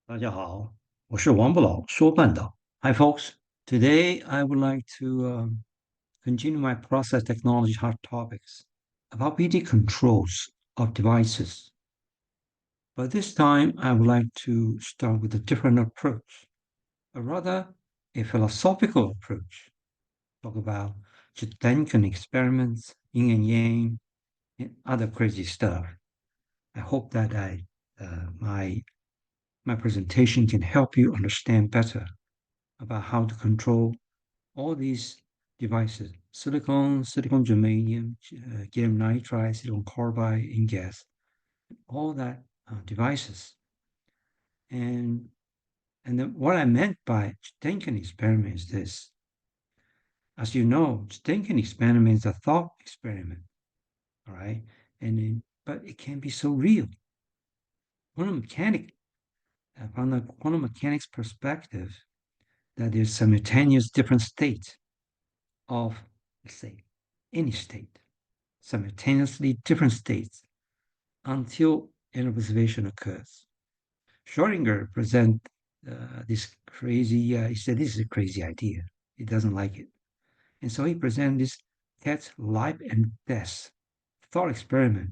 大家好，我是王不老，说半岛。Hi, folks. Today, I would like to continue my process technology hot topics about PD controls of devices. But this time, I would like to start with a different approach, or rather, a philosophical approach. Talk about Gedanken experiments, Yin and Yang, and other crazy stuff. I hope that my presentation can help you understand better about how to control all these devices: silicon germanium, gallium nitride, silicon carbide, InGaAs, all that devices. And then what I meant by Gedanken experiment is this. As you know, Gedanken experiment is a thought experiment, all right? But it can be so real. From the quantum mechanics perspective, that there's simultaneous different states of, let's say, any state, simultaneously different states until an observation occurs. Schrodinger present this crazy, he said this is a crazy idea. He doesn't like it. And so he presented this cat life and death thought experiment.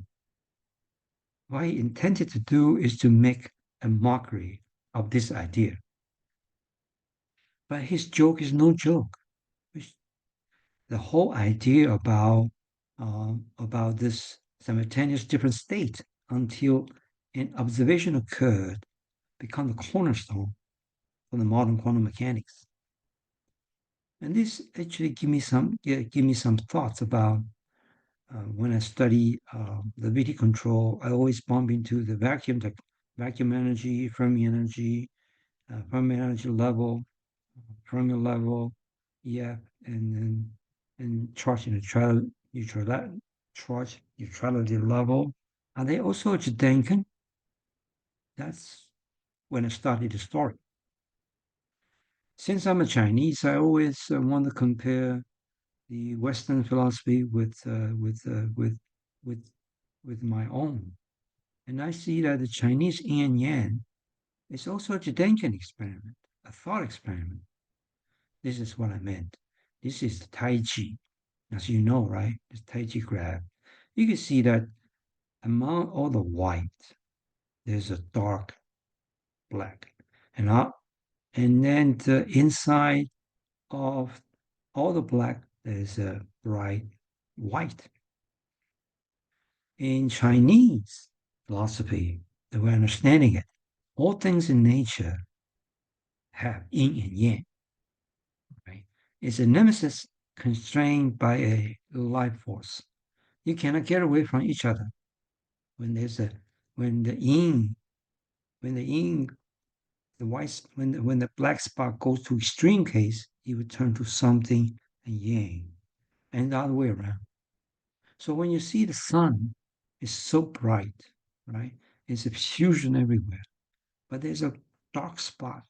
What he intended to do is to make a mockery of this idea. But his joke is no joke. The whole idea about this simultaneous different state until an observation occurred become the cornerstone for the modern quantum mechanics. And this actually give me some thoughts about when I study the VT control. I always bump into the vacuum energy, Fermi energy level, Fermi level, yeah, and charge neutrality level. Are they also Gedanken? That's when I started the story. Since I'm a Chinese, I always want to compare the Western philosophy with my own, and I see that the Chinese Yin and Yang is also a Gedanken experiment, a thought experiment. This is what I meant. This is the Tai Chi, as you know, right? This Tai Chi graph. You can see that among all the white, there's a dark black, and then the inside of all the black, there's a bright white. In Chinese philosophy, the way understanding it, all things in nature have yin and yang, right? It's a nemesis constrained by a life force. You cannot get away from each other. When there's a when the yin when the yin the white when the black spot goes to extreme case, it would turn to something yang, and the other way around. So when you see the sun, it's so bright, right? It's a fusion everywhere. But there's a dark spot,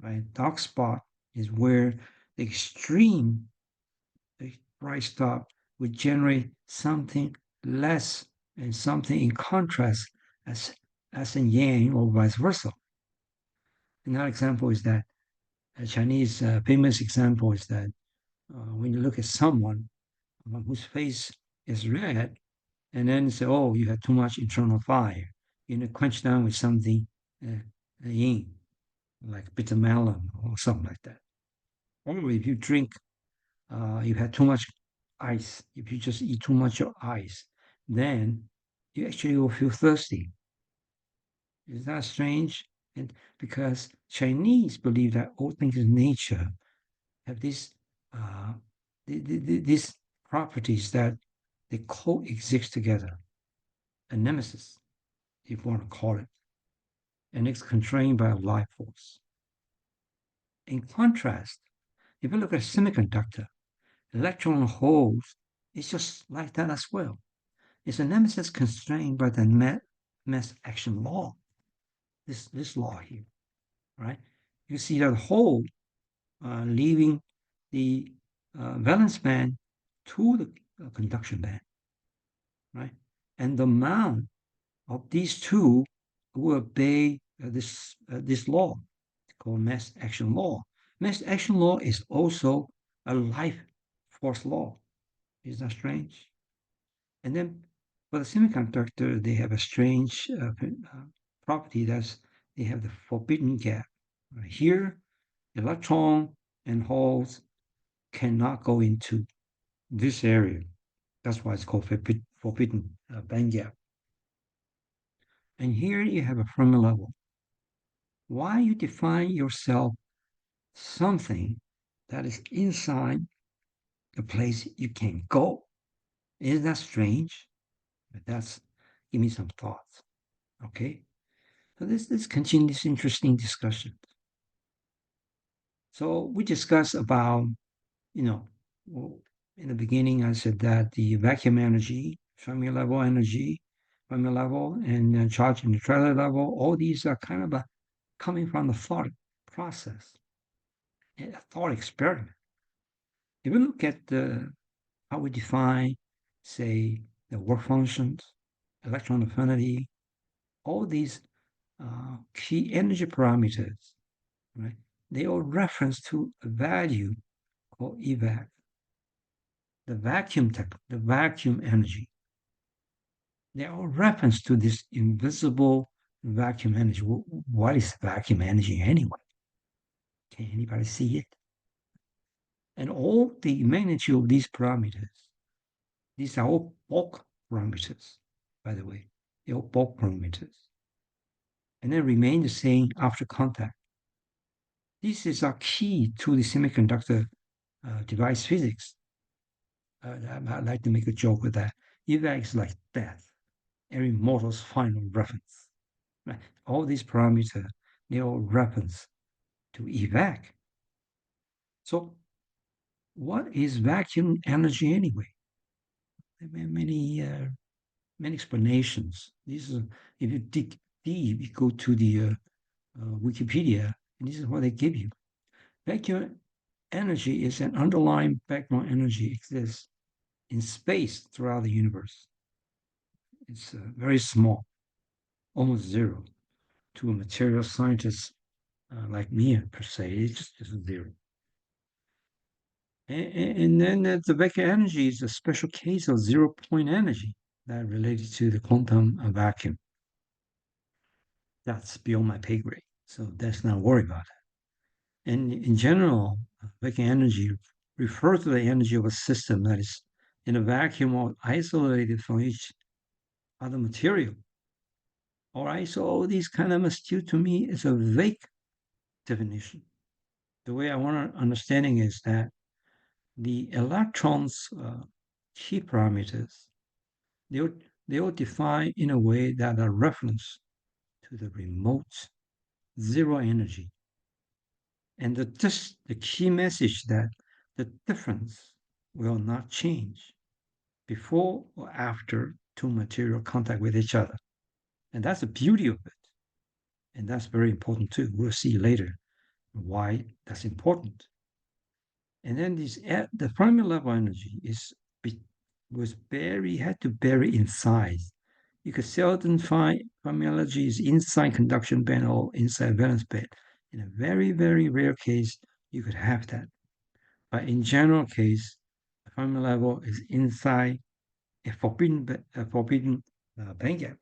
right? Dark spot is where the extreme, the bright spot would generate something less and something in contrast as in yang or vice versa. Another example is that a Chinese famous example is that when you look at someone whose face is red, and then say, oh, you have too much internal fire, quench down with something yin, like bitter melon or something like that. Or if you drink, you have too much ice, if you just eat too much of ice, then you actually will feel thirsty. Is that strange? And because Chinese believe that all things in nature have these properties that they coexist together, a nemesis, if you want to call it, and it's constrained by a life force. In contrast, if you look at a semiconductor, electron holes, it's just like that as well. It's a nemesis constrained by the mass action law, this law here, right? You see that hole leaving the valence band to the conduction band, right? And the amount of these two will obey this law called mass action law. Mass action law is also a life force law. Isn't that strange? And then for the semiconductor, they have a strange property that's they have the forbidden gap. Right here, electron and holes cannot go into this area. That's why it's called forbidden band gap. And here you have a Fermi level. Why you define yourself something that is inside a place you can go? Isn't that strange? But that's give me some thoughts. Okay. So let's continue this interesting discussion. So we discussed about, you know, well, in the beginning I said that the vacuum energy, Fermi level energy, Fermi level, and charge neutrality level, all these are kind of coming from the thought process, a thought experiment. If we look at how we define, say, the work functions, electron affinity, all these key energy parameters, right? They all reference to a value called evac, the vacuum energy. They all reference to this invisible vacuum energy. What is vacuum energy anyway? Can anybody see it? And all the magnitude of these parameters, these are all bulk parameters, by the way. They're all bulk parameters. And they remain the same after contact. This is our key to the semiconductor device physics. I like to make a joke with that. EVAC is like death, every mortal's final reference. Right? All these parameters, they all reference to EVAC. So what is vacuum energy anyway? There are many explanations. These are, if you dig deep, you go to the Wikipedia, and this is what they give you. Vacuum energy is an underlying background energy exists in space throughout the universe. It's very small, almost zero. To a material scientist like me, per se, it's just zero. And then the vacuum energy is a special case of zero-point energy that related to the quantum vacuum. That's beyond my pay grade, so let's not worry about it. And in general, vacuum energy refers to the energy of a system that is in a vacuum or isolated from each other material. All right, so all these kind of still to me is a vague definition. The way I want to understanding is that the electrons key parameters, they all define in a way that are reference to the remote zero energy. And the key message that the difference will not change before or after two material contact with each other. And that's the beauty of it. And that's very important too. We'll see later why that's important. And then the Fermi level energy had to bury in size. You could seldom find Fermi energy is inside conduction band or inside valence band. In a very, very rare case, you could have that. But in general case, the Fermi level is inside a forbidden band gap.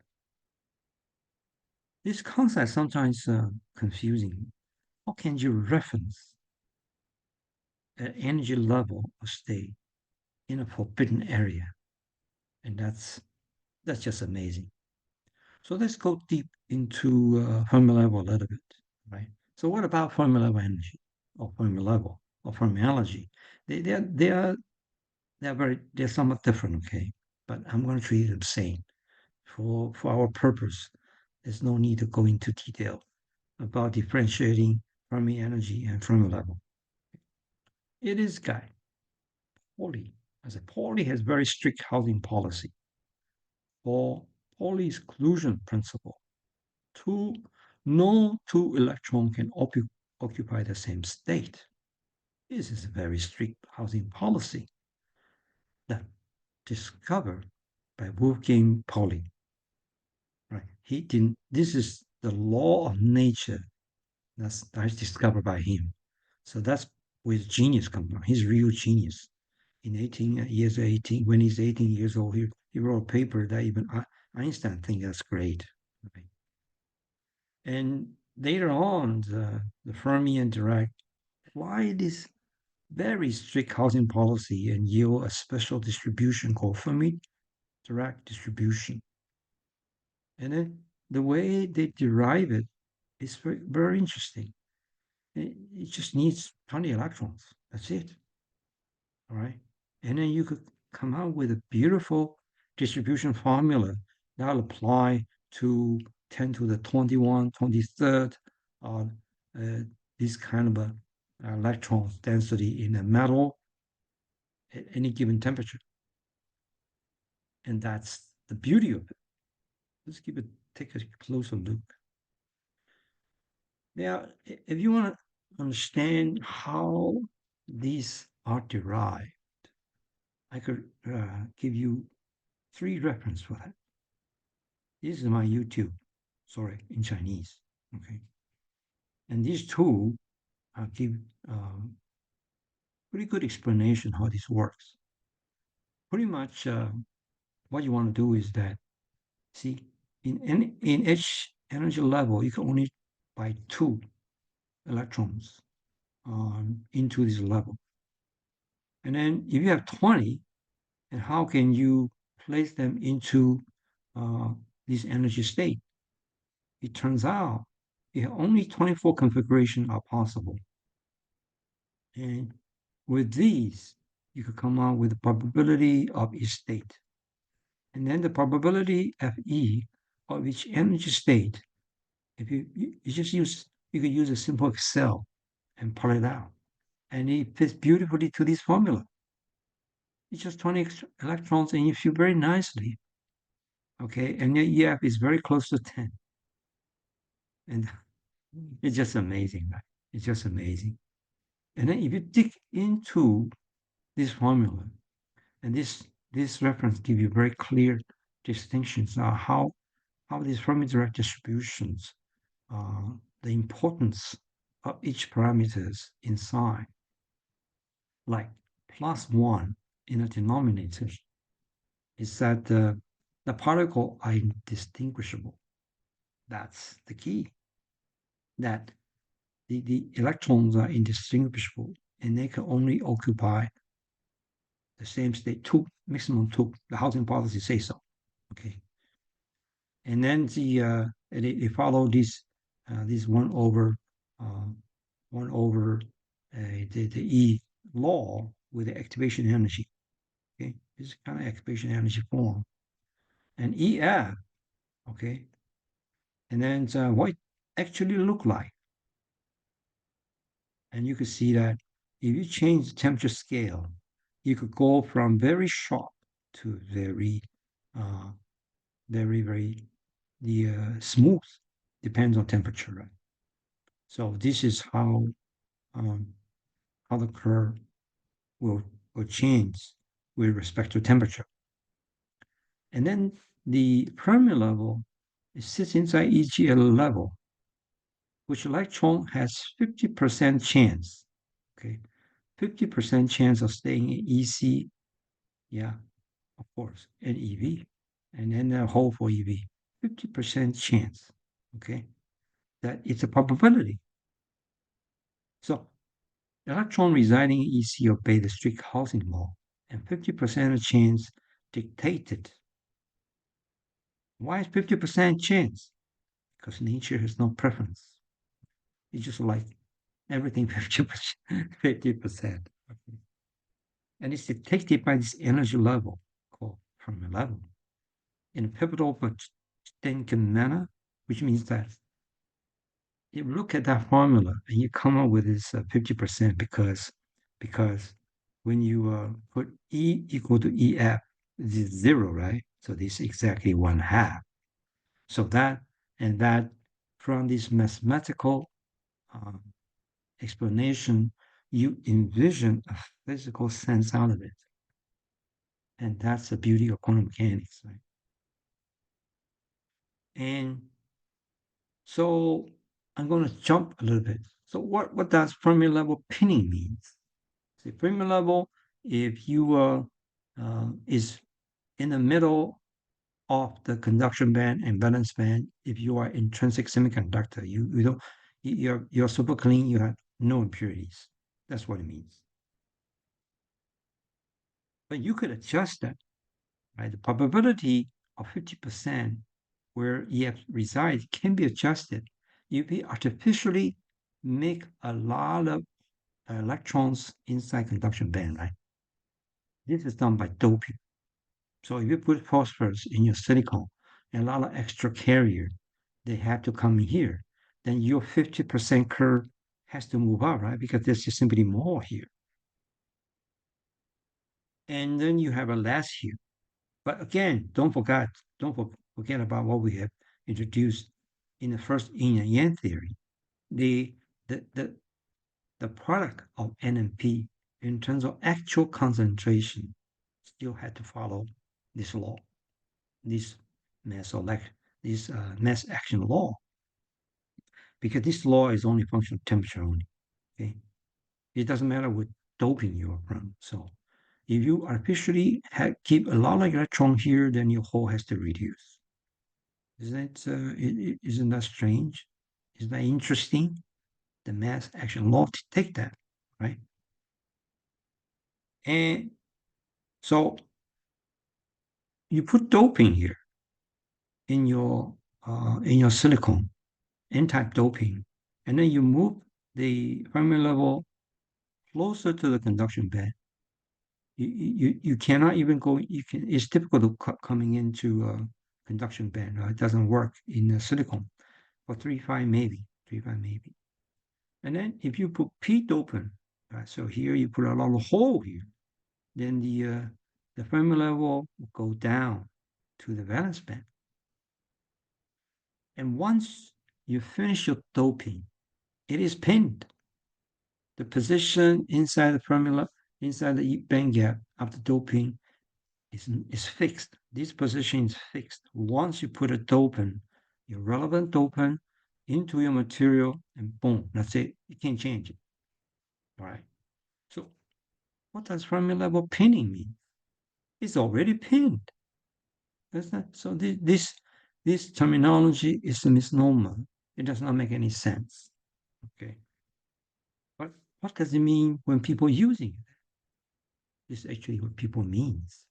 This concept is sometimes confusing. How can you reference an energy level or state in a forbidden area? And that's just amazing. So let's go deep into Fermi level a little bit, right? So what about Fermi level energy or Fermi level or Fermiology? They're somewhat different, okay? But I'm going to treat them the same. For our purpose, there's no need to go into detail about differentiating Fermi energy and Fermi level. It is guy. Pauli. I said Pauli has very strict housing policy. For Pauli's exclusion principle, no two electrons can occupy the same state. This is a very strict housing policy that discovered by Wolfgang Pauli. Right? He didn't. This is the law of nature that's discovered by him. So that's where his genius comes from. His real genius. In 18, when he's 18 years old, he wrote a paper that even Einstein thinks that's great. Right? And later on, the Fermi and Dirac applied this very strict housing policy and yield a special distribution called Fermi-Dirac distribution. And then the way they derive it is very, very interesting. It just needs 20 electrons. That's it. All right. And then you could come out with a beautiful distribution formula that will apply to 10 to the 21, 23rd, uh, this kind of a electron density in a metal at any given temperature. And that's the beauty of it. Let's take a closer look. Now, if you want to understand how these are derived, I could give you 3 references for that. This is my YouTube, sorry, in Chinese. Okay, and these 2 give pretty good explanation how this works. Pretty much, what you want to do is that, see, in each energy level, you can only buy 2 electrons into this level. And then if you have 20, and how can you place them into this energy state? It turns out only 24 configurations are possible. And with these, you could come out with the probability of each state. And then the probability Fe of each energy state, if you could use a simple Excel and pull it out. And it fits beautifully to this formula. It's just 20 electrons and you feel very nicely. Okay, and the EF is very close to 10. And it's just amazing, right? It's just amazing. And then if you dig into this formula, and this reference give you very clear distinctions on how these Fermi-Dirac distributions, the importance of each parameters inside, like +1 in a denominator, is that the particles are indistinguishable. That's the key. That the electrons are indistinguishable and they can only occupy the same state, maximum 2. The housing policy says so. Okay. And then they follow this 1 over the E law with the activation energy. Okay, this is kind of activation energy form. And EF, okay, and then what it actually look like. And you can see that if you change the temperature scale, you could go from very sharp to very, very smooth. Depends on temperature, right? So this is how the curve will change with respect to temperature. And then the Fermi level, it sits inside each level, which electron has 50% chance, okay? 50% chance of staying in EC, yeah, of course, and EV, and then a hole for EV. 50% chance, okay? That it's a probability. So electron residing in EC obey the strict housing law, and 50% of chance dictated. Why is 50% chance? Because nature has no preference. It's just like everything 50%. 50%. Okay. And it's dictated by this energy level called Fermi level in a pivotal but Gedanken manner, which means that you look at that formula and you come up with this 50% because when you put E equal to EF, this is 0, right? So this is exactly 1/2. So that from this mathematical explanation, you envision a physical sense out of it. And that's the beauty of quantum mechanics, right? And So I'm going to jump a little bit. So what does Fermi level pinning mean? See, Fermi level, if you is in the middle of the conduction band and valence band, if you are intrinsic semiconductor, you don't you're super clean, you have no impurities. That's what it means. But you could adjust that, right? The probability of 50% where EF resides can be adjusted. If we artificially make a lot of electrons inside conduction band, right? This is done by doping. So if you put phosphorus in your silicon and a lot of extra carrier, they have to come in here. Then your 50% curve has to move up, right? Because there's just simply more here. And then you have a less here. But again, don't forget about what we have introduced in the first yin and yang theory. The the the the product of N and P in terms of actual concentration still had to follow this law, this mass elect, this mass action law, because this law is only a function of temperature only. Okay, it doesn't matter what doping you are from. So if you artificially keep a lot of electron here, then your hole has to reduce. Isn't that strange? Isn't that interesting? The mass action law to take that, right? And so you put doping here in your silicon, N-type doping, and then you move the Fermi level closer to the conduction band. You cannot even go. It's difficult to coming into conduction band. It doesn't work in the silicon. For 3.5 maybe, 3.5 maybe. And then if you put p dopant, right, so here you put a lot of hole here, then the Fermi level will go down to the valence band. And once you finish your doping, it is pinned. The position inside the Fermi inside the band gap after doping is fixed. This position is fixed. Once you put a dopant, your relevant dopant, into your material, and boom, that's it. You can't change it. All right. So what does Fermi level pinning mean? It's already pinned. So this terminology is a misnomer. It does not make any sense. Okay. But what does it mean when people using it? This is actually what people means.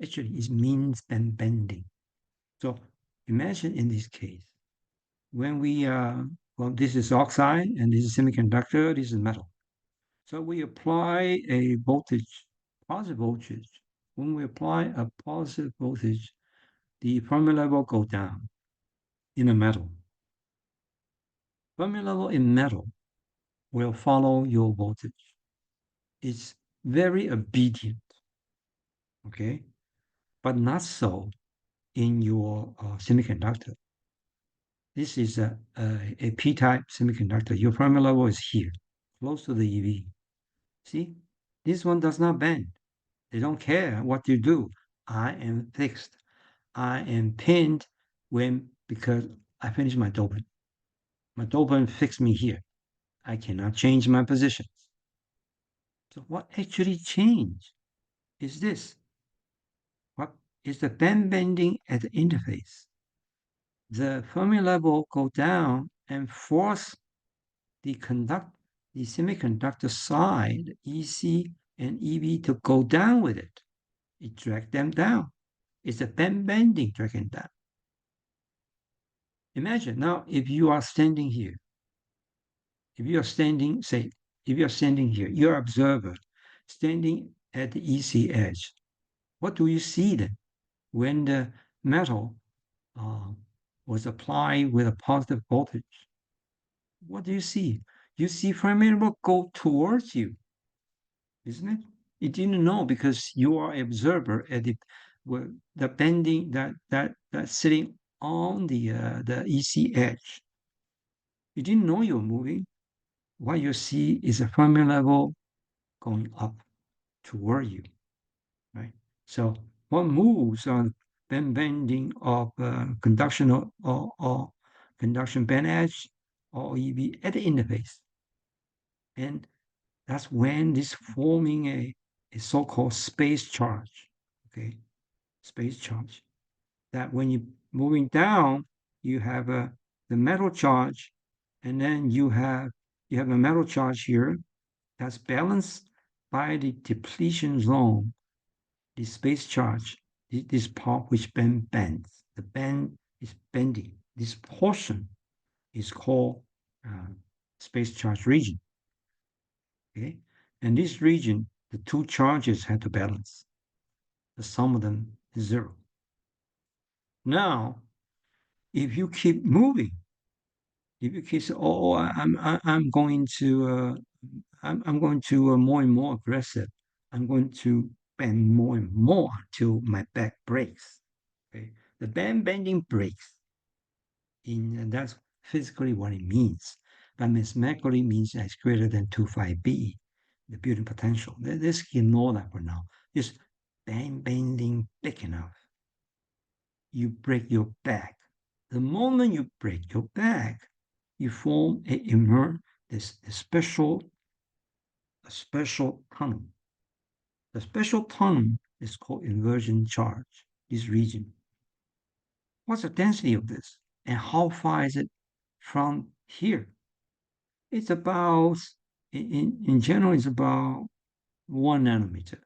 Actually, it means bending. So imagine in this case, when we well, this is oxide and this is semiconductor, this is metal. So we apply a voltage, positive voltage. When we apply a positive voltage, the Fermi level go down in a metal. Fermi level in metal will follow your voltage. It's very obedient, okay? But not so in your semiconductor. This is a p-type semiconductor. Your Fermi level is here, close to the EV. See, this one does not bend. They don't care what you do. I am fixed. I am pinned because I finished my dopant. My dopant fixed me here. I cannot change my positions. So what actually changed is this. What is the band bending at the interface? The Fermi level go down and force the semiconductor side, EC and EV, to go down with it. It dragged them down. It's a band bending dragging down. Imagine now if you are standing here. If you are standing, say, if you are standing here, you're an observer standing at the EC edge. What do you see then? When the metal was applied with a positive voltage, what do you see? You see Fermi level go towards you, isn't it? You didn't know because you are an observer at the bending that sitting on the EC edge. You didn't know you were moving. What you see is a Fermi level going up toward you, right? So what moves on bending of conduction or conduction band edge or EV at the interface. And that's when this forming a so-called space charge, okay? Space charge. That when you're moving down, you have the metal charge, and then you have a metal charge here that's balanced by the depletion zone, the space charge, this part which bends. The band is bending. This portion is called space charge region. Okay, and this region, the two charges have to balance. The sum of them is 0. Now, if you keep moving, if you keep saying, "Oh, I'm going to I'm going to more and more aggressive. I'm going to bend more and more until my back breaks." Okay, the band bending breaks, and that's physically what it means. But mathematically means it's greater than 2πb, the building potential. Let's ignore that for now. Just band bending big enough, you break your back. The moment you break your back, you form a special tunnel. The special tunnel is called inversion charge, this region. What's the density of this? And how far is it from here? It's about, in general, it's about 1 nanometer,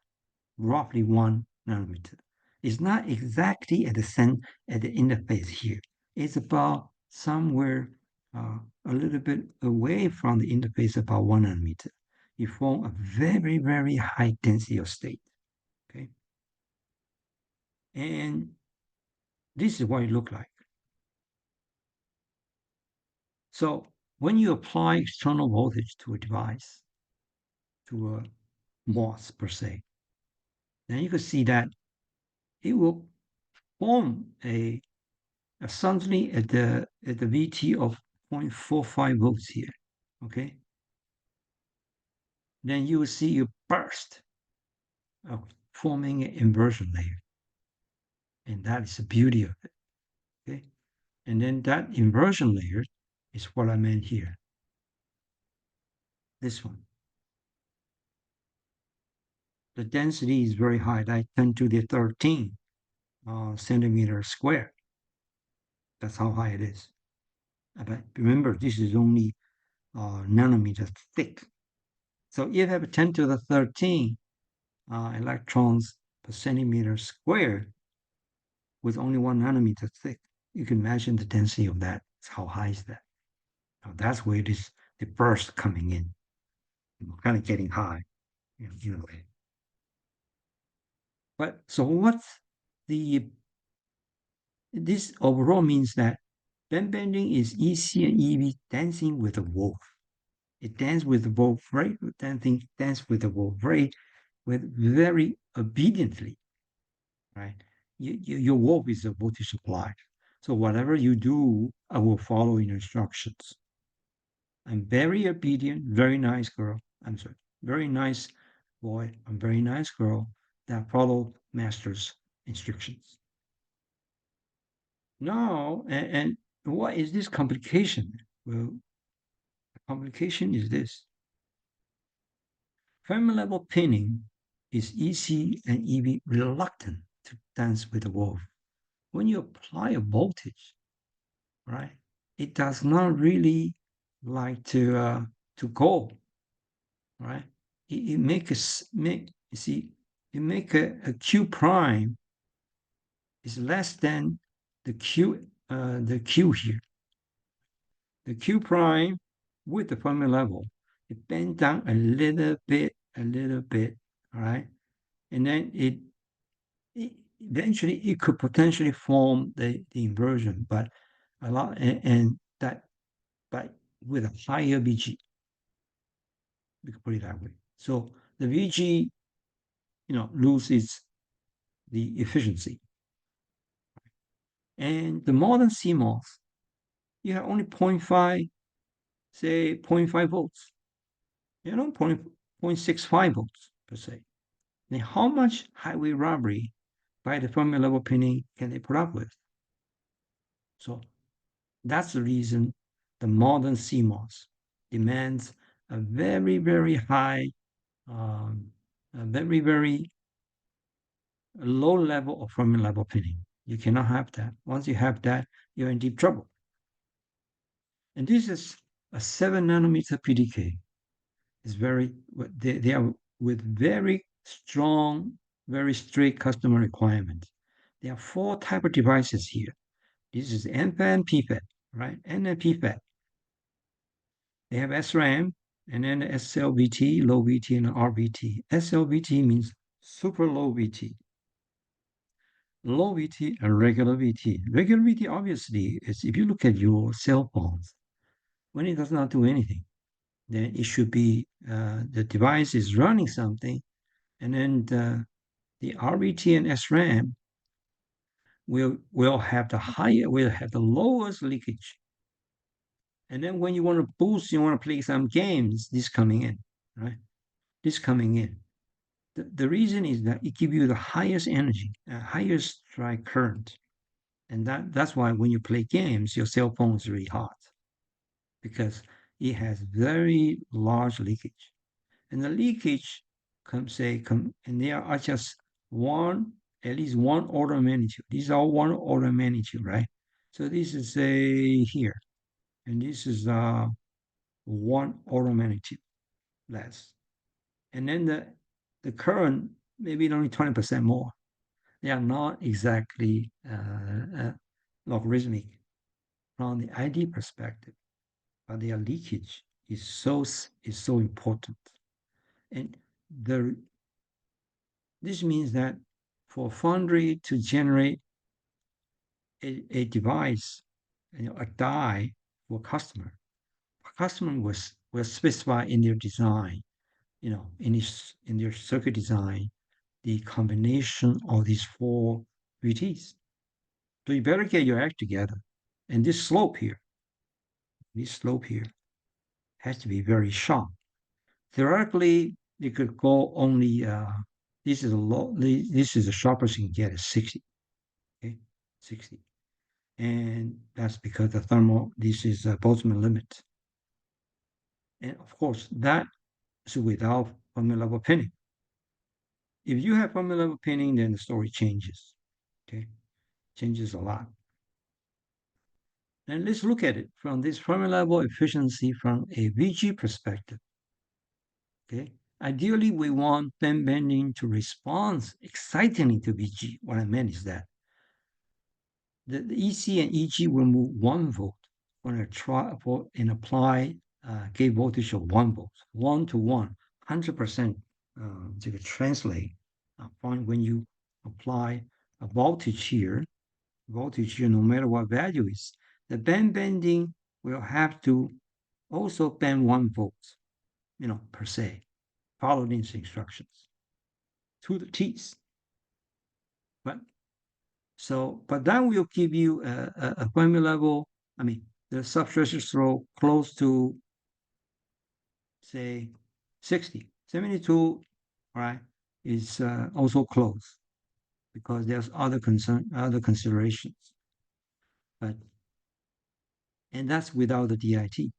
roughly 1 nanometer. It's not exactly at the interface here. It's about somewhere a little bit away from the interface, about 1 nanometer. You form a very, very high density of state. Okay, and this is what it looks like. So when you apply external voltage to a device, to a MOS per se, then you can see that it will form suddenly at the VT of 0.45 volts here. Okay, then you will see a burst of forming an inversion layer, and that is the beauty of it. Okay, and then that inversion layer is what I meant here. This one. The density is very high, like 10 to the 13 centimeter square. That's how high it is. But remember, this is only nanometer thick. So if you have 10 to the 13 electrons per centimeter square with only 1 nanometer thick, you can imagine the density of that. How high is that? Now that's where it is, the burst coming in, kind of getting high. But so what's this overall means that band bending is EC and EV dancing with a wolf. It dances with the wolf, right? Dance with the wolf, right? With very obediently, right? Your wolf is a voltage supply. So whatever you do, I will follow your instructions. I'm very obedient, very nice girl. I'm sorry, very nice boy. I'm very nice girl that follow master's instructions. Now, and what is this complication? Well, the complication is this. Fermi level pinning is EC and EV reluctant to dance with the wolf. When you apply a voltage, right, it does not really like to go, right? It make a Q prime is less than the Q here. The Q prime with the Fermi level, it bend down a little bit, all right? And then it eventually it could potentially form the inversion, but a lot, and that, but with a higher VG, we could put it that way. So the VG, loses the efficiency. And the modern CMOS, you have only 0.5, say 0.5 volts, 0.65 volts per se. Then how much highway robbery by the Fermi level pinning can they put up with? So That's the reason the modern CMOS demands a very, very high, a very, very low level of Fermi level pinning. You cannot have that. Once you have that, you're in deep trouble. And this is a 7 nanometer PDK. It's very, they are with very strong, very strict customer requirements. There are 4 type of devices here. This is NFET, PFET, right? N and PFET. They have SRAM and then SLVT, low VT, and RVT. SLVT means super low VT. Low VT and regular VT. Regular VT obviously is if you look at your cell phones, when it does not do anything, then it should be the device is running something, and then the RVT and SRAM will have the lowest leakage. And then when you want to boost, you want to play some games, this coming in, right? This coming in. The reason is that it gives you the highest energy, highest strike current. And that's why when you play games, your cell phone is really hot because it has very large leakage. And the leakage and there are just at least one order of magnitude. These are one order of magnitude, right? So this is here, and this is one order of magnitude less. And then the current maybe only 20% more. They are not exactly logarithmic from the ID perspective, but their leakage is so important. And this means that for foundry to generate a device, a die for customer will specify in their design, in their circuit design, the combination of these 4 VTs. So you better get your act together. And this slope here has to be very sharp. Theoretically, you could go only this is the sharpest you can get is 60. Okay, 60. And that's because this is a Boltzmann limit. And of course, that is without Fermi level pinning. If you have Fermi level pinning, then the story changes. Okay, changes a lot. And let's look at it from this Fermi level efficiency from a VG perspective. Okay, ideally we want band bending to respond excitingly to VG. What I meant is that the EC and EG will move 1 volt when apply gate voltage of 1 volt, 1 to 1, 100% translate. When you apply a voltage here, no matter what value is, the band bending will have to also bend 1 volt, per se, follow these instructions to the T's. But that will give you a Fermi level. I mean, the substrate throw close to, say, 60. 72, right, is also close because there's other considerations. And that's without the DIT.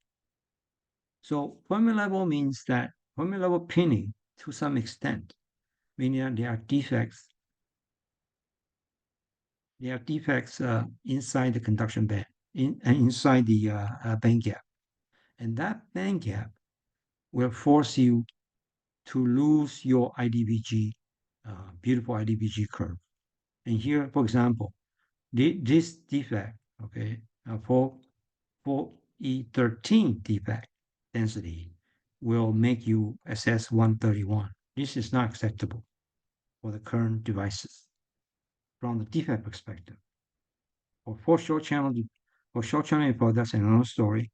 So Fermi level means that Fermi level pinning to some extent, meaning that there are defects. There are defects inside the conduction band, inside the band gap. And that band gap will force you to lose your IDVG, beautiful IDVG curve. And here, for example, this defect, okay, for E13 defect density will make you assess 131. This is not acceptable for the current devices from the defect perspective. For short channel info, that's another story.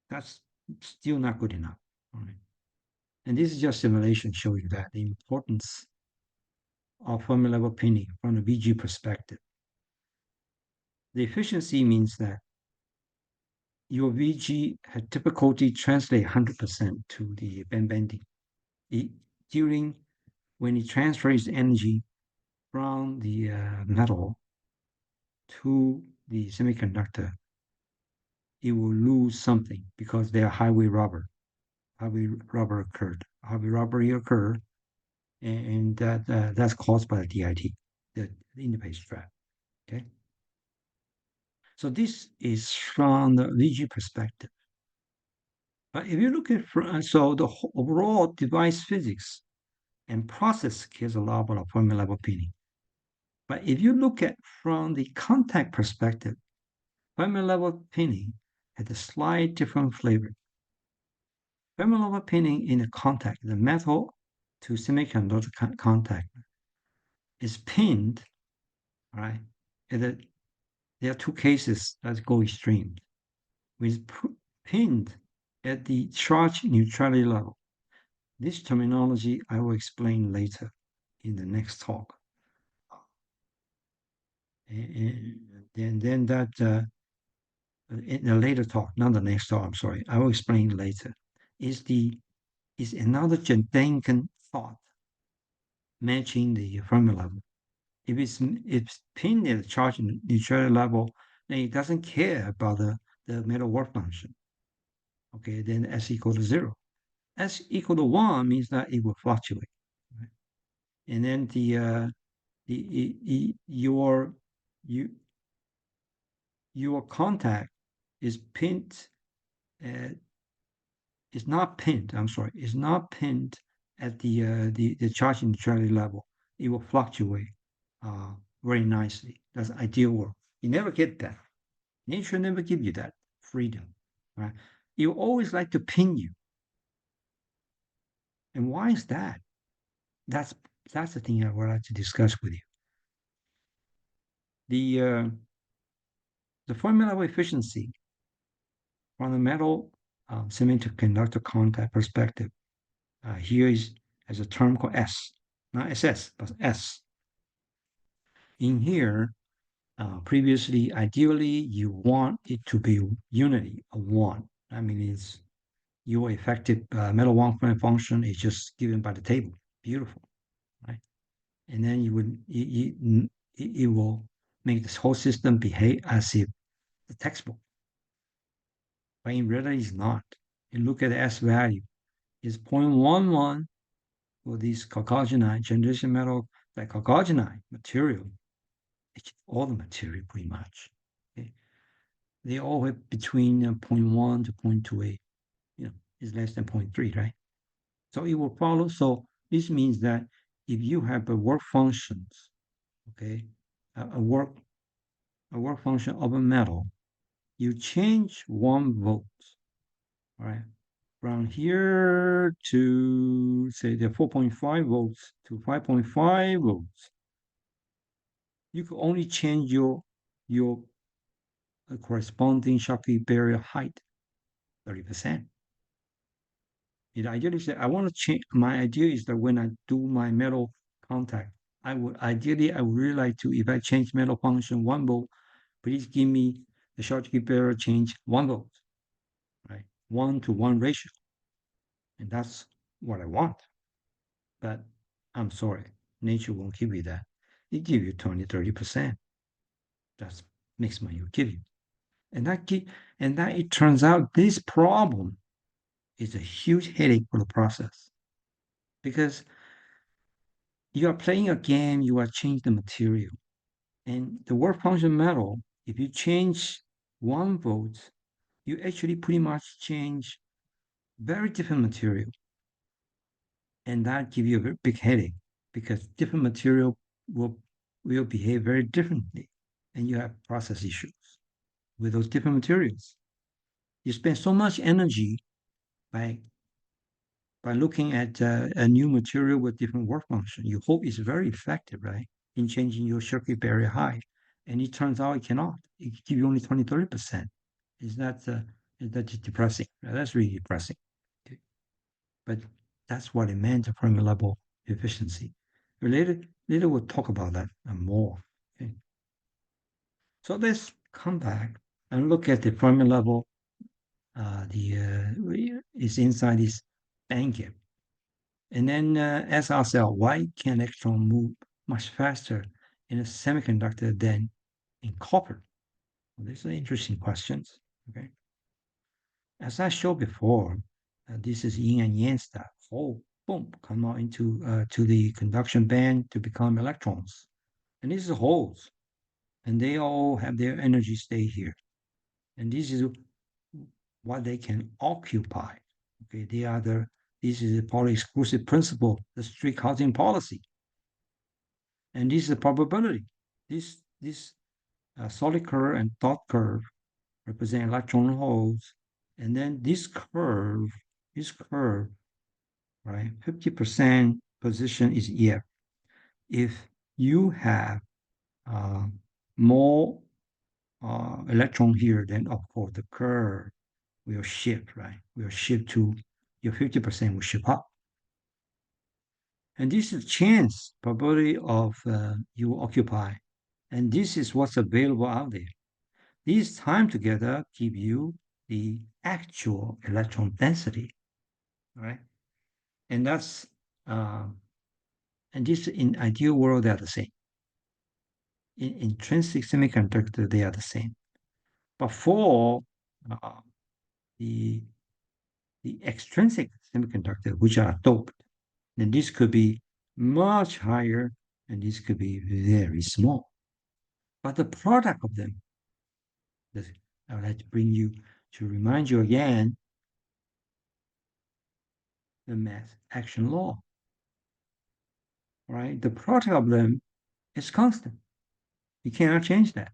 That's still not good enough. Right? And this is just simulation showing that the importance of Fermi level pinning from the VG perspective. The efficiency means that your VG had difficulty translate 100% to the band bending. When it transfers energy from the metal to the semiconductor, it will lose something because they are highway robber. Highway robber occurred. Highway robbery occurred, and that's caused by the DIT, the interface trap. Okay. So this is from the VG perspective. But if you look at so the overall device physics and process cares a lot about Fermi level pinning. But if you look at from the contact perspective, Fermi level pinning has a slight different flavor. Fermi level pinning in the contact, the metal to semiconductor contact, is pinned, right? There are two cases that go extreme. With pinned at the charge neutrality level. This terminology I will explain later in the next talk. And then that in a later talk, not the next talk, I'm sorry, I will explain later, is another Gedanken thought matching the Fermi level. If it's pinned at the charge neutrality level, then it doesn't care about the metal work function. Okay, then S equal to 0. S equal to 1 means that it will fluctuate. Right? And then your contact is pinned at, is not pinned, I'm sorry, is not pinned at the charge neutrality level. It will fluctuate very nicely. That's ideal work. You never get that. Nature never give you that freedom. Right? You always like to pin you. And why is that? That's the thing I would like to discuss with you. The formula of efficiency from the metal semiconductor contact perspective here is as a term called S, not SS, but S. In here, previously, ideally, you want it to be unity of one. I mean, it's your effective metal one function is just given by the table. Beautiful, right? And then it will make this whole system behave as if the textbook. But in reality, it's not. You look at the S value, it's 0.11 for this chalcogenide, transition metal, that chalcogenide material. It's all the material pretty much. Okay? They all have between 0.1 to 0.28. You know, it's less than 0.3, right? So it will follow. So this means that if you have a work functions, okay, a work function of a metal, you change 1 volt, right? From here to say the 4.5 volts to 5.5 volts, you could only change your corresponding Schottky barrier height 30%. It ideally say I want to change. My idea is that when I do my metal contact, I would really like to, if I change metal function 1 volt, please give me the Schottky barrier change 1 volt, right? 1-to-1 ratio. And that's what I want. But I'm sorry, nature won't give you that. It give you 20-30%. That's maximum you give you. And that it turns out this problem is a huge headache for the process. Because you are playing a game, you are changing the material. And the work function metal, if you change 1 volt, you actually pretty much change very different material. And that gives you a very big headache because different material will behave very differently. And you have process issues with those different materials. You spend so much energy by looking at a new material with different work function. You hope it's very effective, right, in changing your circuit barrier height. And it turns out it cannot. It gives you only 20-30%. Is that depressing? That's really depressing. Okay. But that's what it meant for Fermi level efficiency. Later we'll talk about that more. Okay. So let's come back and look at the Fermi level. Is inside this band gap. And then ask ourselves, why can electron move much faster in a semiconductor than in copper? Well, these are interesting questions. Okay. as I showed before, this is yin and yang stuff. Oh, boom, come out into to the conduction band to become electrons. And these are holes, and they all have their energy stay here. And this is what they can occupy. Okay, this is the Pauli exclusive principle, the strict housing policy. And this is the probability. This solid curve and dot curve represent electron holes. And then this curve, right, 50% position is EF. If you have more electron here, then of course the curve will shift, right? Will shift to your 50% will shift up. And this is chance probability of you occupy. And this is what's available out there. These time together give you the actual electron density, right? And that's and this in ideal world they are the same. In intrinsic semiconductor they are the same. But for the extrinsic semiconductor, which are doped, then this could be much higher and this could be very small. But the product of them, I would like to bring you to remind you again the mass action law. Right? The product of them is constant. You cannot change that.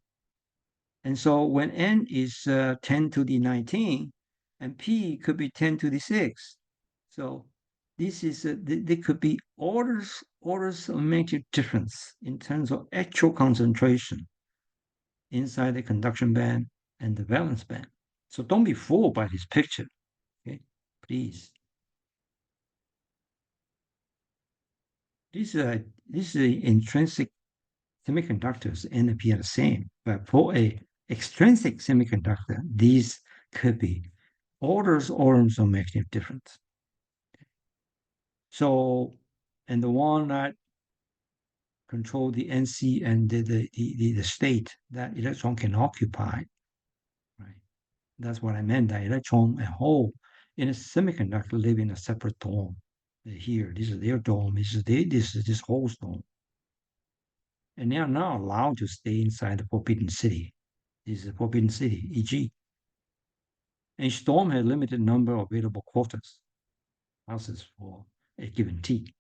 And so when n is 10 to the 19, and p could be 10 to the 6. So this is there could be orders of magnitude difference in terms of actual concentration inside the conduction band and the valence band. So don't be fooled by this picture, okay? Please. This is intrinsic semiconductors and appear the same, but for a extrinsic semiconductor, these could be orders of magnitude difference. So, and the one that control the NC and the state that electron can occupy, right? That's what I meant, that electron and hole in a semiconductor live in a separate dome. Here, this is their dome, this is this hole's dome. And they are not allowed to stay inside the forbidden city. This is a forbidden city, e.g. Each dome has a limited number of available quarters, houses for a given T.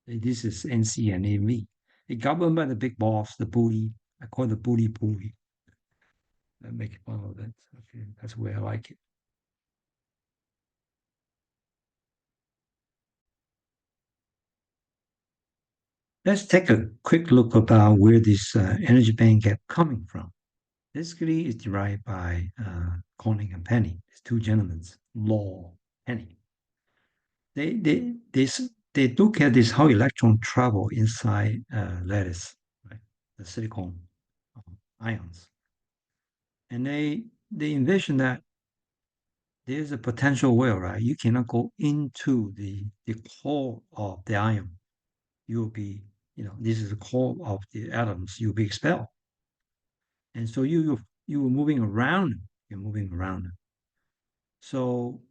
This is NC and AV. It's governed by the big boss, the bully. I call it the bully. I make fun of that. Okay, that's the way I like it. Let's take a quick look about where this energy band gap coming from. Basically, it's derived by Corning and Penny. It's two gentlemen, Law Penny. They look at this how electron travel inside lattice, right? The silicon ions, and they envision that there's a potential well, right? You cannot go into the core of the ion. You'll be, this is the core of the atoms. You'll be expelled, and so you were moving around. You're moving around. So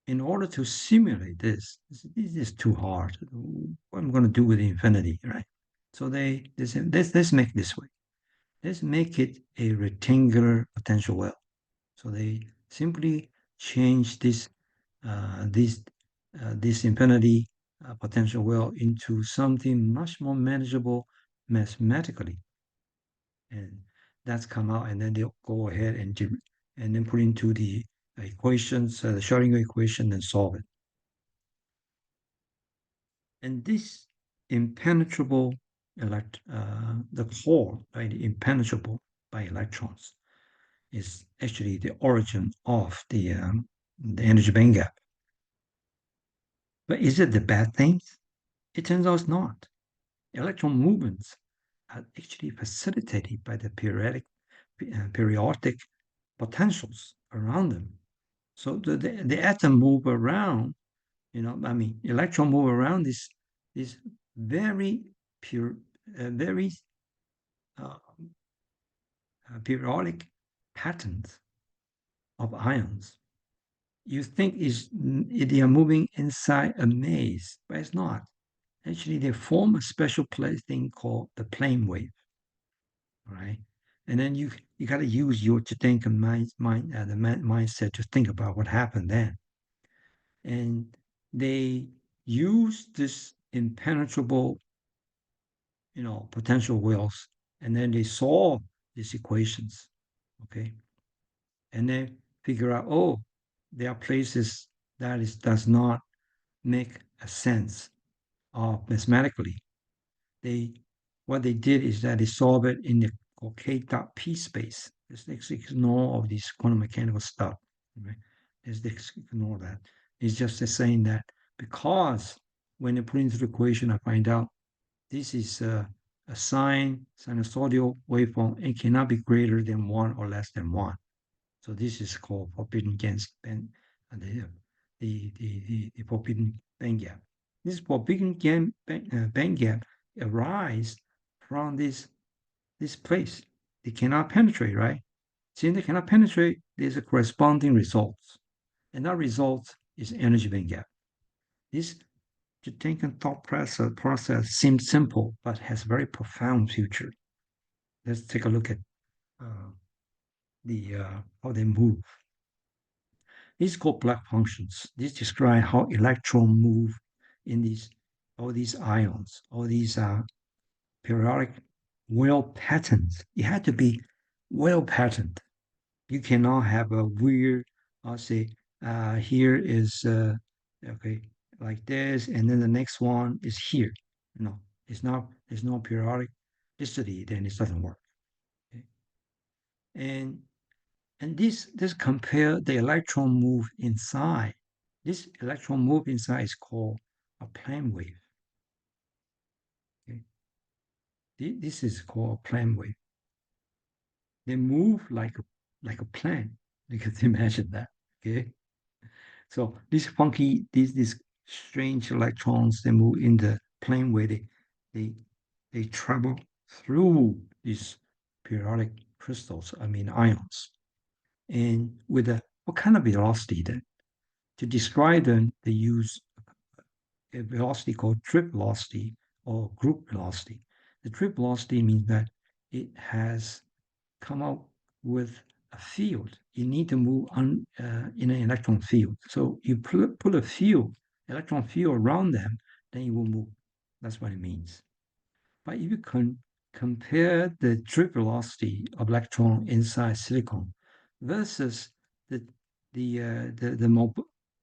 in order to simulate this is too hard. What I'm going to do with the infinity, right? So they said, let's make it this way. Let's make it a rectangular potential well. So they simply change this infinity potential well into something much more manageable mathematically, and that's come out, and then they'll go ahead and then put into the equations, the Schrodinger equation, and solve it. And this impenetrable the core, right, impenetrable by electrons, is actually the origin of the energy band gap. But is it the bad things? It turns out it's not. Electron movements are actually facilitated by the periodic potentials around them. So the atom move around, electron move around this very very periodic patterns of ions. you think they are moving inside a maze, but it's not. Actually, they form a special thing called the plane wave, right? And then you got to use your Gedanken mindset to think about what happened then. And they use this impenetrable, potential wells, and then they solve these equations, okay? And they figure out, oh, there are places that does not make a sense mathematically. What they did is that they solve it in the K dot P space. Let's ignore all these quantum mechanical stuff. Right? Let's ignore that. It's just saying that because when they put into the equation, I find out this is a sinusoidal waveform. It cannot be greater than 1 or less than 1. So this is called forbidden band, the forbidden band gap. This forbidden band gap arises from this place. They cannot penetrate, right? Since they cannot penetrate, there's a corresponding result. And that result is energy band gap. This Gedanken thought process seems simple, but has very profound future. Let's take a look at how they move. These called black functions. These describe how electrons move in all these ions, all these periodic well patterns. It had to be well patterned. You cannot have a weird, I'll say, here is, okay, like this, and then the next one is here. No, it's not, there's no periodicity, then it doesn't work. Okay? And this compare the electron move inside. This electron move inside is called a plane wave. Okay? This is called a plane wave. They move like a plane. You can imagine that. Okay. So these strange electrons, they move in the plane wave. They travel through these periodic crystals, I mean ions. And with what kind of velocity then? To describe them, they use a velocity called trip velocity or group velocity. The trip velocity means that it has come out with a field. You need to move in an electron field. So you put a electron field around them, then you will move. That's what it means. But if you can compare the trip velocity of electron inside silicon versus the the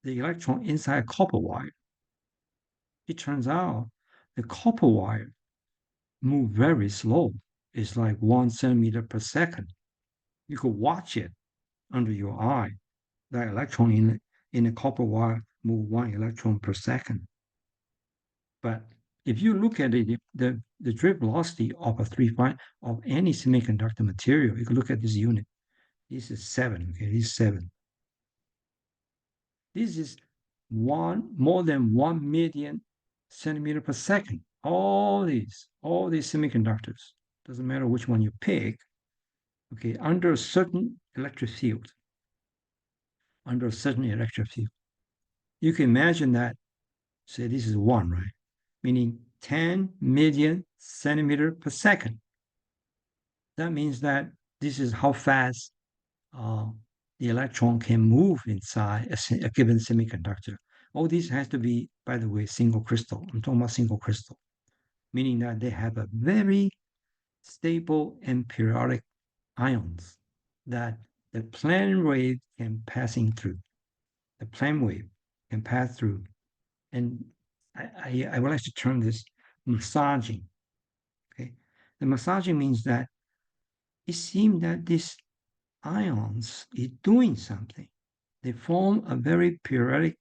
electron inside a copper wire, it turns out the copper wire move very slow. It's like 1 centimeter per second. You could watch it under your eye. That electron in a copper wire move 1 electron per second. But if you look at it, the drip velocity of of any semiconductor material, you can look at this unit. This is 7. Okay, this is 7. This is more than 1 million centimeter per second. All these semiconductors, doesn't matter which one you pick, okay, under a certain electric field, you can imagine that, say this is 1, right? Meaning 10 million centimeter per second. That means that this is how fast the electron can move inside a given semiconductor. All these has to be, by the way, single crystal. I'm talking about single crystal, meaning that they have a very stable and periodic ions that the plane wave can passing through. The plane wave can pass through. And I would like to term this massaging. Okay, the massaging means that it seems that these ions is doing something. They form a very periodic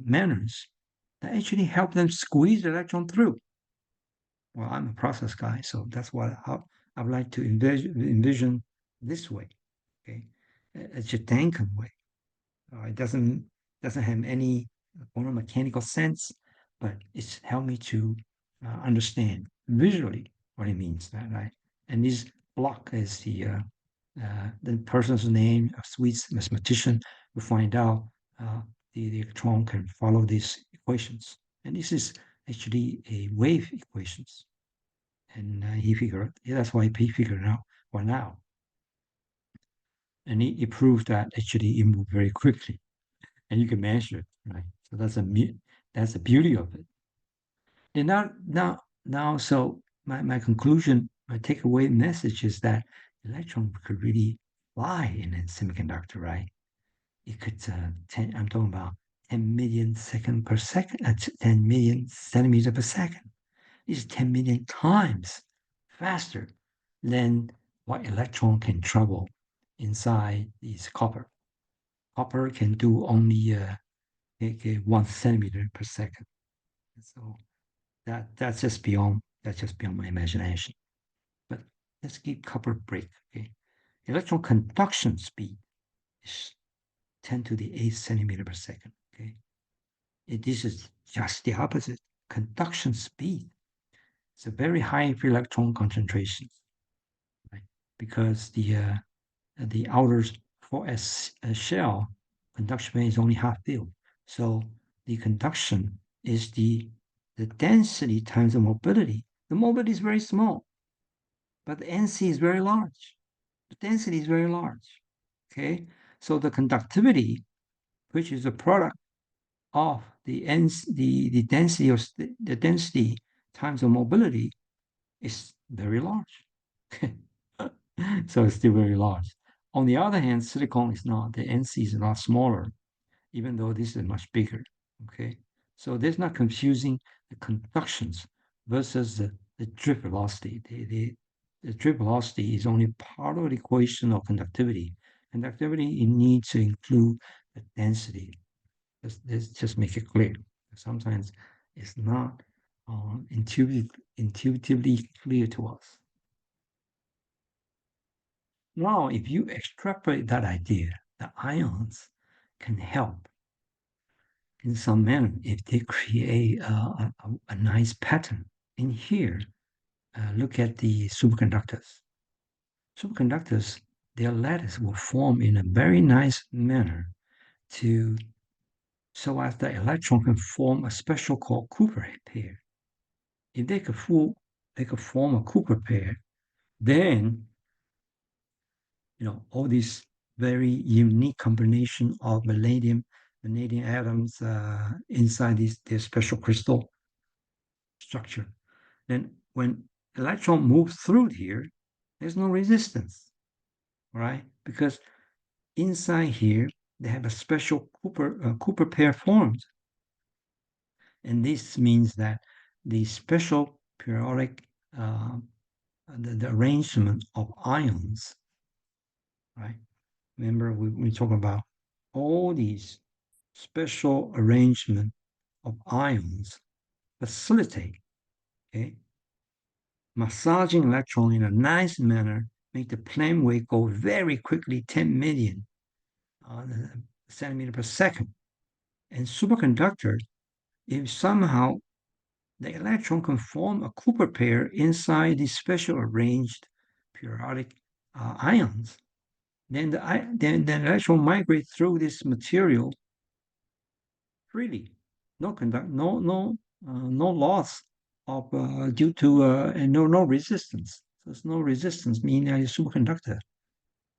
manners that actually help them squeeze the electron through. Well, I'm a process guy, so that's what I would like to envision this way. Okay, a Gedanken way. It doesn't have any quantum mechanical sense, but it's helped me to understand visually what it means. Right? And this block is the person's name, a Swiss mathematician we find out the electron can follow these equations. And this is actually a wave equations. And that's why he figured out one out. And he proved that actually it moved very quickly. And you can measure it, right? So that's the beauty of it. And so my conclusion, my takeaway message is that electron could really fly in a semiconductor, right? It could, I'm talking about 10 million second per second, 10 million centimeter per second. This is 10 million times faster than what electron can travel inside this copper. Copper can do only 1 centimeter per second. So that's just beyond my imagination. But let's keep copper break. Okay, electron conduction speed is 10 to the 8th centimeter per second. Okay, this is just the opposite. Conduction speed. It's a very high free electron concentration, right? Because the outer for a shell conduction band is only half filled. So the conduction is the density times the mobility. The mobility is very small, but the NC is very large. The density is very large. Okay, so the conductivity, which is a product of the density of the density times the mobility, is very large. So it's still very large. On the other hand, silicon is not. The NC is a lot smaller, even though this is much bigger. Okay, so there's not confusing the conductions versus the drift velocity. The drift velocity is only part of the equation of conductivity. Conductivity, you need to include the density. Let's just make it clear. Sometimes it's not intuitively clear to us. Now, if you extrapolate that idea, the ions can help in some manner if they create a nice pattern. In here, look at the superconductors. Superconductors, their lattice will form in a very nice manner so as the electron can form a special called Cooper pair. If they could form a Cooper pair, then all these very unique combination of vanadium atoms inside their special crystal structure. Then when electron moves through here, there's no resistance, right? Because inside here, they have a special Cooper pair formed. And this means that the special periodic, the arrangement of ions, right? Remember, we talk about all these special arrangement of ions facilitate, okay, massaging electron in a nice manner, make the plane wave go very quickly, 10 million centimeter per second. And superconductor, if somehow the electron can form a Cooper pair inside these special arranged periodic ions, then the electron migrate through this material freely, no loss of due to and no resistance. So there's no resistance, meaning a superconductor.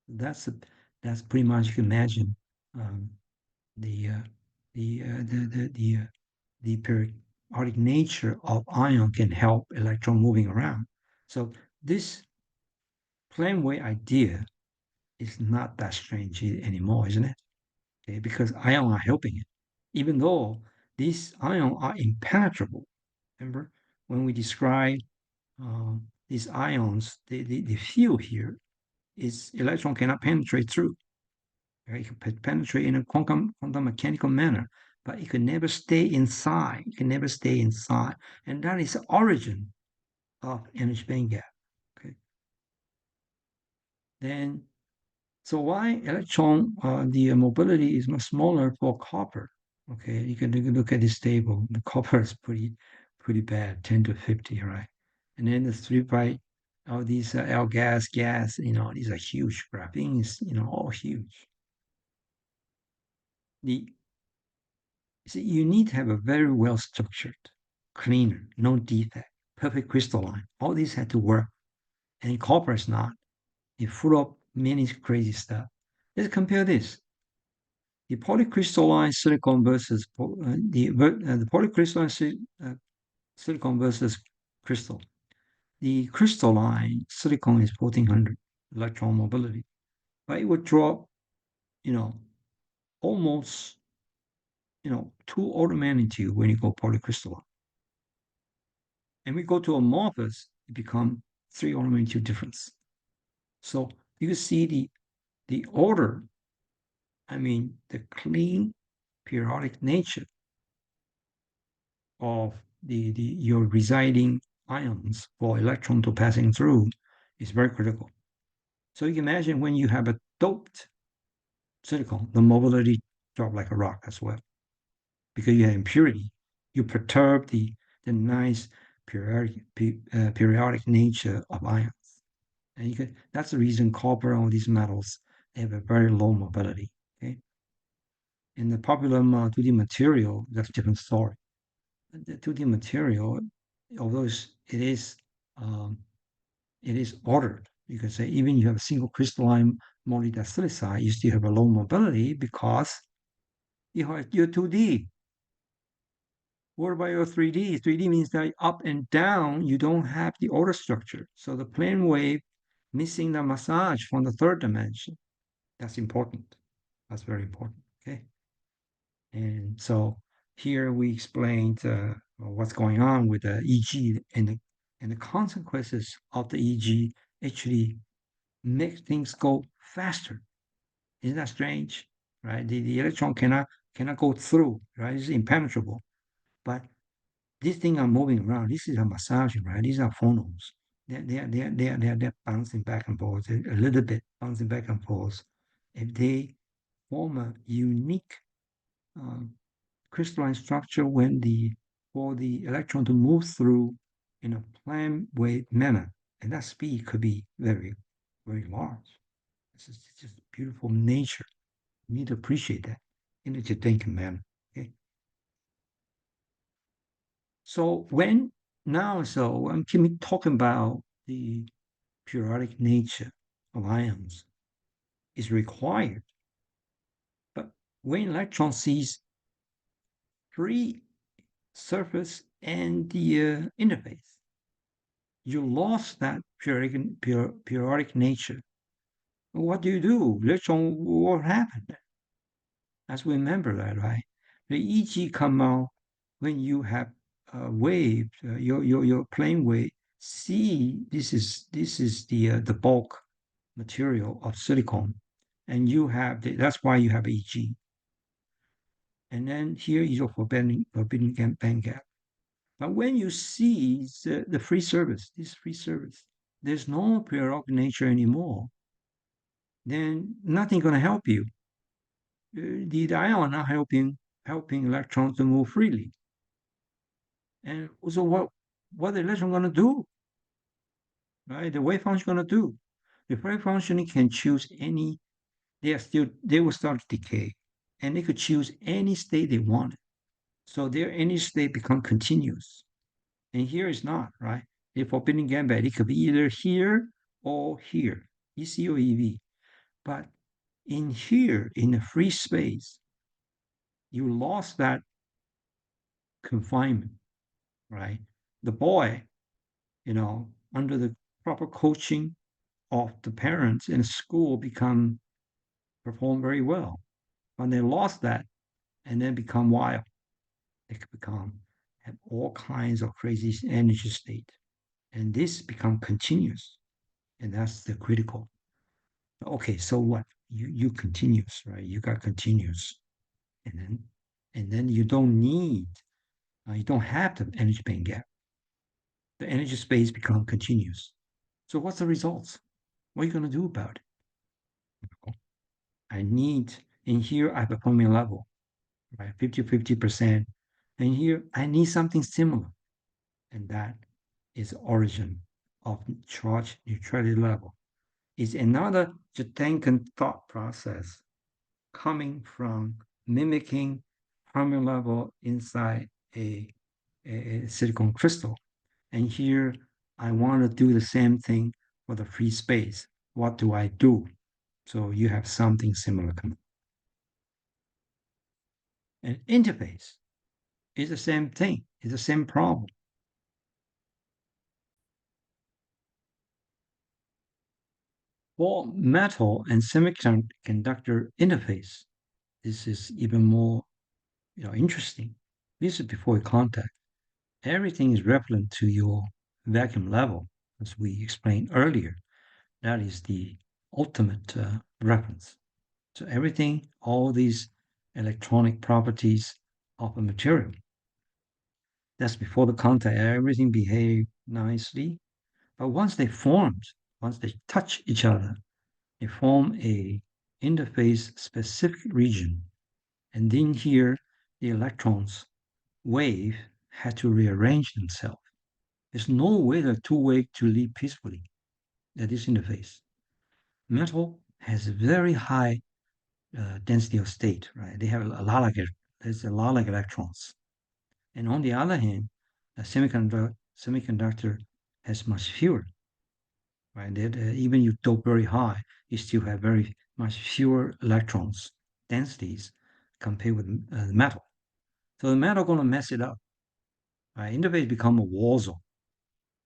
That's pretty much you can imagine the periodic nature of ion can help electron moving around. So this plane wave idea is not that strange anymore, isn't it? Okay, because ions are helping it, even though these ions are impenetrable. Remember when we describe these ions, the field here is electron cannot penetrate through. Right? It can penetrate in a quantum mechanical manner, but it can never stay inside. It can never stay inside, and that is the origin of energy band gap. Okay. Then, so why electron? The mobility is much smaller for copper. Okay, you can look at this table. The copper is pretty bad, 10 to 50, right? And then the 3 by all these L gas, these are huge. Graphene is all huge. you need to have a very well structured, cleaner, no defect, perfect crystalline. All these had to work, and copper is not. It's full of many crazy stuff. Let's compare this. The polycrystalline silicon versus the polycrystalline silicon versus crystal. The crystalline silicon is 1400 electron mobility, but it would drop, almost, 2 order magnitude when you go polycrystalline. And we go to amorphous, it become 3 order magnitude difference. So you can see the order, the clean periodic nature of your residing ions for electron to passing through is very critical. So you can imagine when you have a doped silicon, the mobility drop like a rock as well, because you have impurity. You perturb the nice periodic nature of ions, and that's the reason copper and all these metals have a very low mobility. Okay, in the popular 2D material, that's a different story. The 2D material, although it is ordered, you can say even you have a single crystalline molybdenum, you still have a low mobility because you're 2D. What about your 3D? 3D means that up and down, you don't have the order structure. So the plane wave missing the massage from the third dimension. That's important. That's very important. Okay. And so here we explained what's going on with the EG and the consequences of the EG actually make things go faster. Isn't that strange? Right? The electron cannot go through, right? It's impenetrable. But these things are moving around. This is a massaging, right? These are phonons. They're bouncing back and forth a little bit, bouncing back and forth. If they form a unique crystalline structure for the electron to move through in a plane wave manner, and that speed could be very, very large. It's just beautiful nature. You need to appreciate that in a Gedanken manner. Okay. So when I'm talking about the periodic nature of ions is required, but when electron sees free surface and the interface, you lost that periodic nature. What do you do? Electron, what happened? Let's remember that, right? The EG come out when you have a wave, your plane wave. C, this is the bulk material of silicon, and you have that's why you have EG. And then here is your forbidden band gap. But when you see the free surface, this free surface, there's no periodic nature anymore, then nothing going to help you. The ion are not helping electrons to move freely. And so what the electron going to do? Right? The wave function going to do? The wave function can choose any. They will start to decay, and they could choose any state they wanted. So their any state become continuous. And here is not, right? The forbidden gambit, it could be either here or here, EC or EV. But in here, in the free space, you lost that confinement, right? The boy, under the proper coaching of the parents in school perform very well. When they lost that and then become wild, they could have all kinds of crazy energy state. And this become continuous. And that's the critical. Okay, so what? You continuous, right? You got continuous. And then you don't have the energy band gap. The energy space become continuous. So what's the results? What are you going to do about it? In here, I have a Fermi level, right? 50%. And here, I need something similar. And that is the origin of charge neutrality level. It's another Gedanken thought process coming from mimicking Fermi level inside a silicon crystal. And here I want to do the same thing for the free space. What do I do? So you have something similar coming. An interface is the same thing, it's the same problem. For metal and semiconductor interface, this is even more interesting. This is before contact. Everything is repellent to your vacuum level, as we explained earlier. That is the ultimate reference. So everything, all these electronic properties of a material, that's before the contact. Everything behaved nicely. But once they formed, once they touch each other, they form a interface specific region. And then here, the electrons wave had to rearrange themselves. There's no way the two wave to live peacefully at this interface. Metal has a very high density of state, right? They have there's a lot of electrons. And on the other hand, a semiconductor has much fewer, right? That even you dope very high, you still have very much fewer electrons densities compared with the metal. So the metal gonna mess it up, right? Interface become a war zone,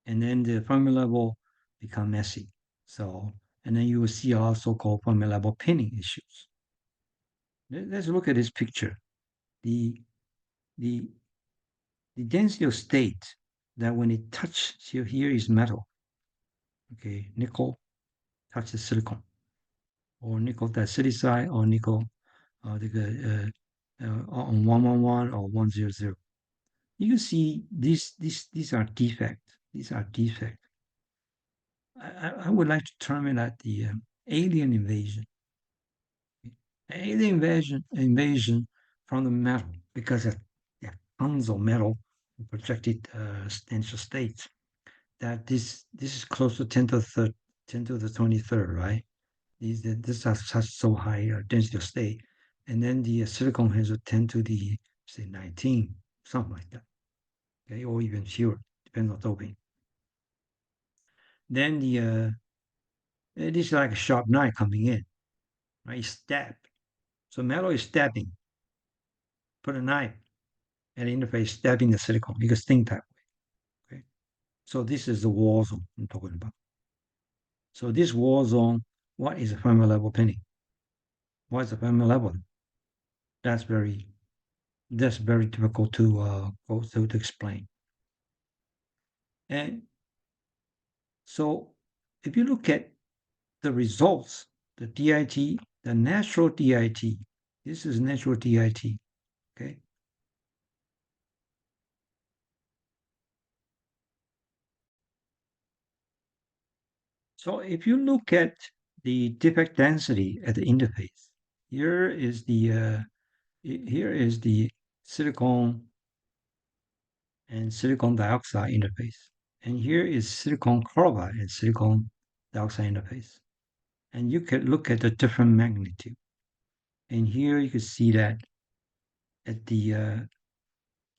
and then the Fermi level become messy. So and then you will see our so-called Fermi level pinning issues. Let's look at this picture. The the the density of state that when it touches here is metal. Okay, nickel touches silicon, or nickel diacidic or nickel on 111 or 100. You can see these are defects. These are defects. I would like to term it as the alien invasion. Alien invasion from the metal because there are tons of metal projected potential states. That this is close to 10 to the 10 to the 23rd, right? These are such so high density of state, and then the silicon has a 10 to the say 19, something like that, okay, or even fewer, depends on doping. Then it is like a sharp knife coming in, right? Stab. So metal is stabbing. Put a knife at the interface, stabbing the silicon. You can think that way. Okay. So this is the war zone I'm talking about. So this war zone, what is a Fermi level pinning? What is a Fermi level? That's very difficult to go through to explain. And so if you look at the results, the DIT, the natural DIT, this is natural DIT, okay? So if you look at the defect density at the interface, here is the silicon and silicon dioxide interface. And here is silicon carbide and silicon dioxide interface. And you can look at the different magnitude. And here you can see that at the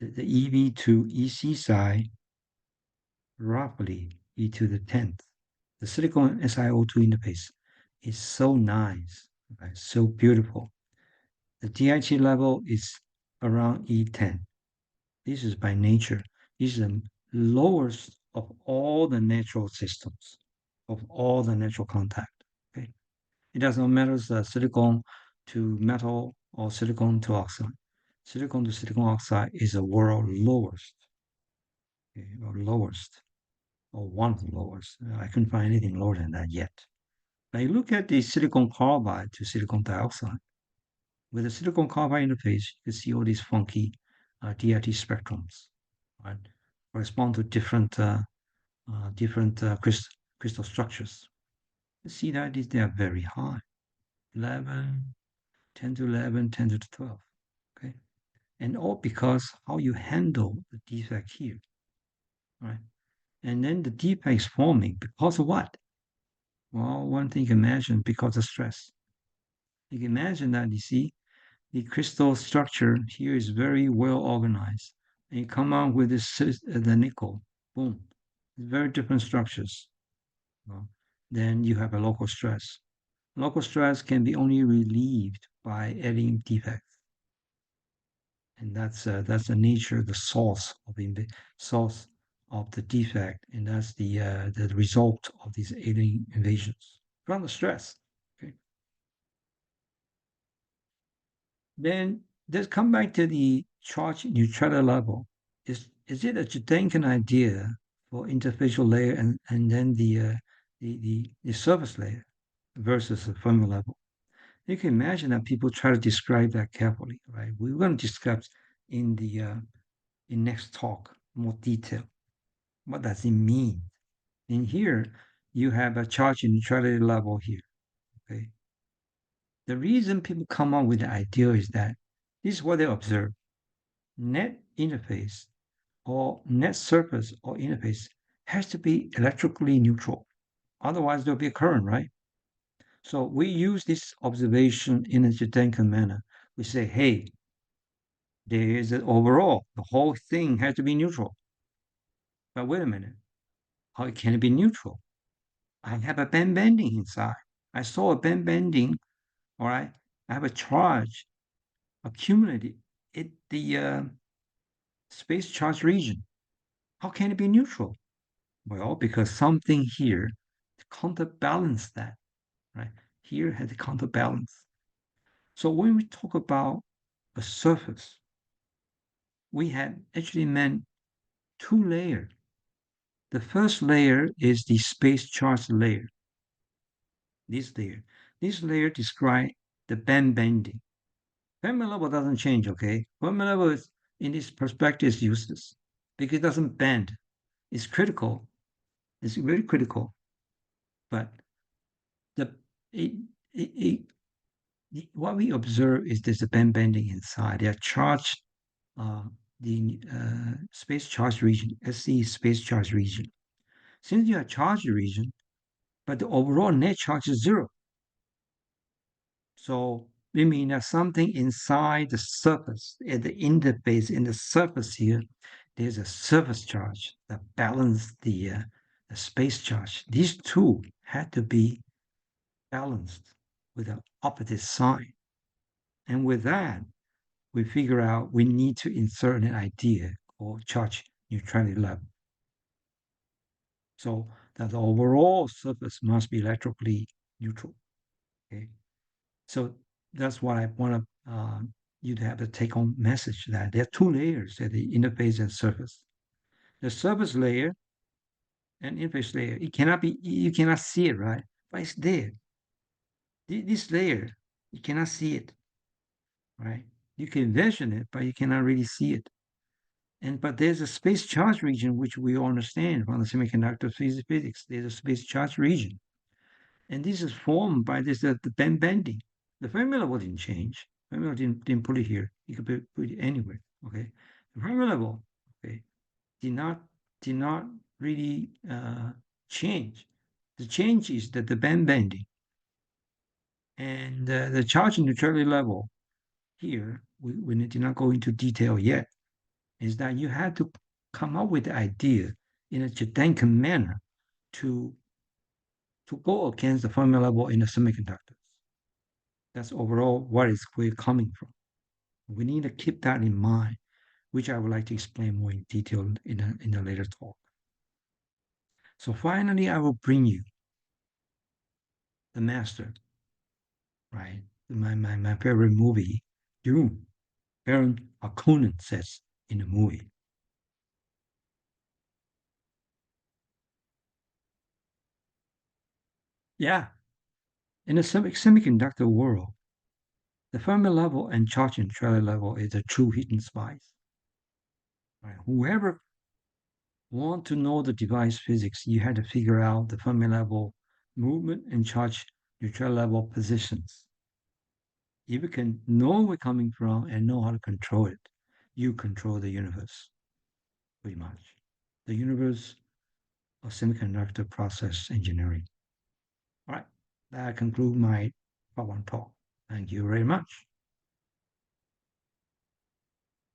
EV to EC side, roughly E to the 10th. The silicon SiO2 interface is so nice, right? So beautiful. The DIT level is around E10. This is by nature. This is the lowest of all the natural systems, of all the natural contact. Okay, it doesn't matter silicon to metal or silicon to oxide. Silicon to silicon oxide is the world lowest, okay, or lowest, or one of the lowest. I couldn't find anything lower than that yet. Now you look at the silicon carbide to silicon dioxide. With the silicon carbide interface, you can see all these funky DIT spectrums, right? Correspond to different crystal structures. You see that they are very high, 11, 10 to 11, 10 to 12, okay? And all because how you handle the defect here, right? And then the defect is forming because of what? Well, one thing you can imagine because of stress. You can imagine that you see the crystal structure here is very well organized. And you come out with the nickel, boom, very different structures. Well, then you have a local stress. Local stress can be only relieved by adding defects, and that's the nature, the source of the defect, and that's the result of these alien invasions from the stress. Okay, then let's come back to the charge neutrality level. Is it a Gedanken idea for interfacial layer and then the surface layer versus the Fermi level? You can imagine that people try to describe that carefully, right? We're going to discuss in the in next talk more detail. What does it mean? In here, you have a charge neutrality level here. Okay. The reason people come up with the idea is that this is what they observe. Net interface or net surface or interface has to be electrically neutral. Otherwise, there'll be a current, right? So we use this observation in a Gedanken manner. We say, hey, there is an overall, the whole thing has to be neutral. But wait a minute, how can it be neutral? I have a band bending inside. I saw a band bending, all right? I have a charge accumulated in the space charge region. How can it be neutral? Well, because something here counterbalance that, right? Here has a counterbalance. So when we talk about a surface, we had actually meant two layers. The first layer is the space charge layer. This layer. This layer describes the band bending. Fermi level doesn't change, okay? Fermi level is, in this perspective is useless because it doesn't bend. It's critical. It's very critical. But the it, it, what we observe is there's a band bending inside. They are charged the space charge region, SC space charge region. Since you are charged region, but the overall net charge is zero. So we mean that something inside the surface, at the interface in the surface here, there's a surface charge that balances the space charge. These two had to be balanced with an opposite sign. And with that, we figure out we need to insert an idea called charge neutrality level. So that the overall surface must be electrically neutral. Okay. So that's what I want you to have the take-home message that there are two layers at the interface and surface. The surface layer and interface layer, it cannot be, you cannot see it, right? But it's there. This layer, you cannot see it, right? You can envision it, but you cannot really see it. But there's a space charge region which we all understand from the semiconductor physics. There's a space charge region, and this is formed by this the band bending. The Fermi level didn't change. Fermi level didn't put it here. You could put it anywhere. Okay, the Fermi level, okay, did not really change. The change is that the band bending and the charge neutrality level here. We did not go into detail yet. Is that you had to come up with the idea in a Gedanken manner to go against the Fermi level in the semiconductors. That's overall where we're coming from. We need to keep that in mind, which I would like to explain more in detail in a later talk. So finally, I will bring you the master, right? My favorite movie, Doom. Baron Harkonnen says in the movie. Yeah, in the semiconductor world, the Fermi level and charge neutrality level is a true hidden spice. Right? Whoever want to know the device physics, you had to figure out the Fermi level movement and charge neutral level positions. If you can know where coming from and know how to control it, you control the universe, pretty much. The universe of semiconductor process engineering. All right, that concludes my part one talk. Thank you very much.